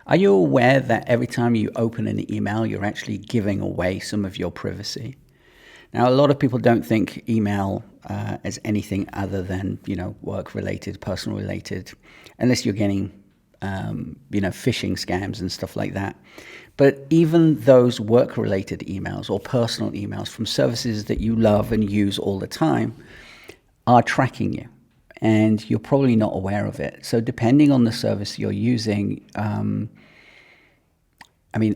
Are you aware that every time you open an email, you're actually giving away some of your privacy? Now, a lot of people don't think email as anything other than, work-related, personal-related, unless you're getting, phishing scams and stuff like that. But even those work-related emails or personal emails from services that you love and use all the time are tracking you, and you're probably not aware of it. So depending on the service you're using,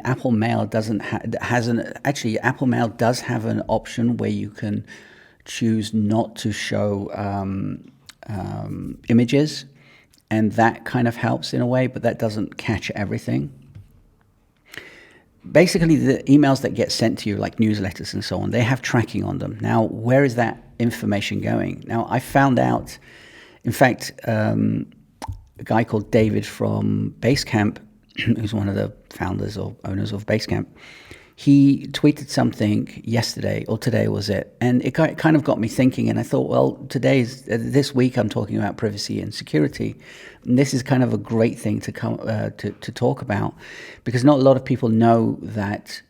Apple Mail Apple Mail does have an option where you can choose not to show images, and that kind of helps in a way, but that doesn't catch everything. Basically, the emails that get sent to you, like newsletters and so on, they have tracking on them. Now, where is that information going? Now, I found out, in fact, a guy called David from Basecamp, who's one of the founders or owners of Basecamp, he tweeted something yesterday, or today was it, and it kind of got me thinking, and I thought, well, this week I'm talking about privacy and security, and this is kind of a great thing to talk about, because not a lot of people know that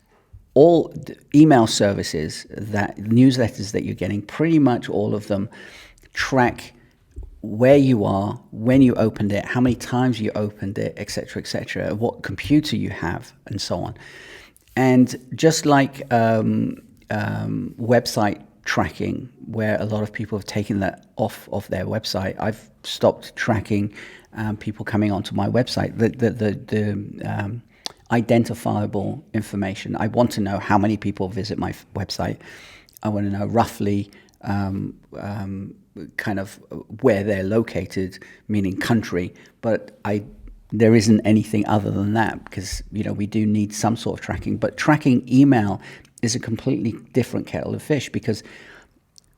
all email services, that newsletters that you're getting, pretty much all of them track where you are, when you opened it, how many times you opened it, etc., what computer you have, and so on. And just like website tracking, where a lot of people have taken that off of their website, I've stopped tracking people coming onto my website. The identifiable information. I want to know how many people visit my website. I want to know roughly kind of where they're located, meaning country, but there isn't anything other than that, because we do need some sort of tracking. But tracking email is a completely different kettle of fish, because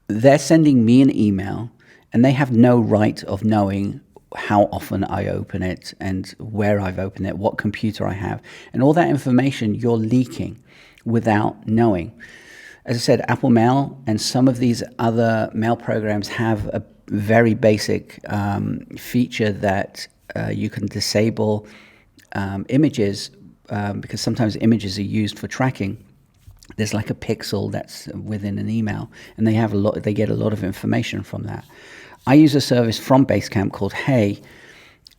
they're sending me an email and they have no right of knowing how often I open it and where I've opened it, what computer I have, and all that information you're leaking without knowing. As I said, Apple Mail and some of these other mail programs have a very basic feature that you can disable images, because sometimes images are used for tracking. There's like a pixel that's within an email, and they get a lot of information from that. I use a service from Basecamp called Hey,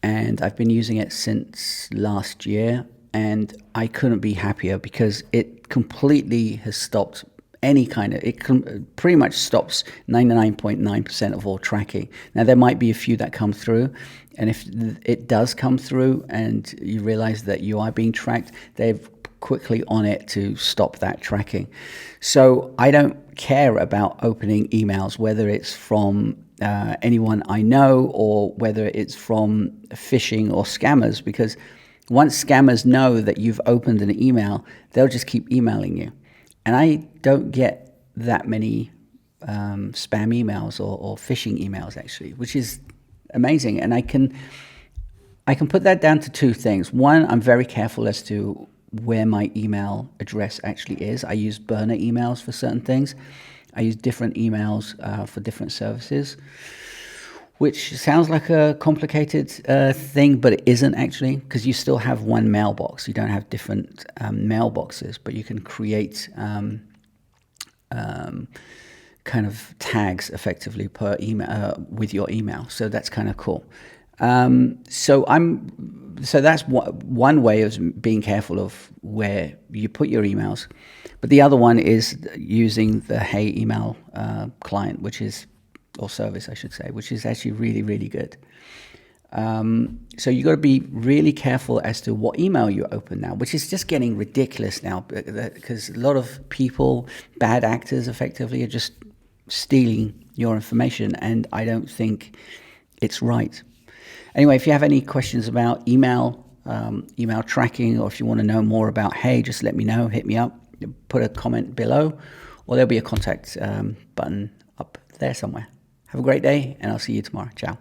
and I've been using it since last year, and I couldn't be happier, because it completely has stopped pretty much stops 99.9% of all tracking. Now, there might be a few that come through, and if it does come through and you realize that you are being tracked, they're quickly on it to stop that tracking. So I don't care about opening emails, whether it's from anyone I know or whether it's from phishing or scammers, because once scammers know that you've opened an email, they'll just keep emailing you. And I don't get that many spam emails or phishing emails, actually, which is amazing. And I can put that down to two things. One, I'm very careful as to where my email address actually is. I use burner emails for certain things. I use different emails for different services, which sounds like a complicated thing, but it isn't actually, because you still have one mailbox. You don't have different mailboxes, but you can create kind of tags effectively per email with your email. So that's kind of cool. So that's one way of being careful of where you put your emails. But the other one is using the Hey email client, or service, I should say, which is actually really, really good. So you got to be really careful as to what email you open now, which is just getting ridiculous now, because a lot of people, bad actors effectively, are just stealing your information, and I don't think it's right. Anyway, if you have any questions about email tracking, or if you want to know more about Hey, just let me know, hit me up, put a comment below, or there'll be a contact button up there somewhere. Have a great day, and I'll see you tomorrow. Ciao.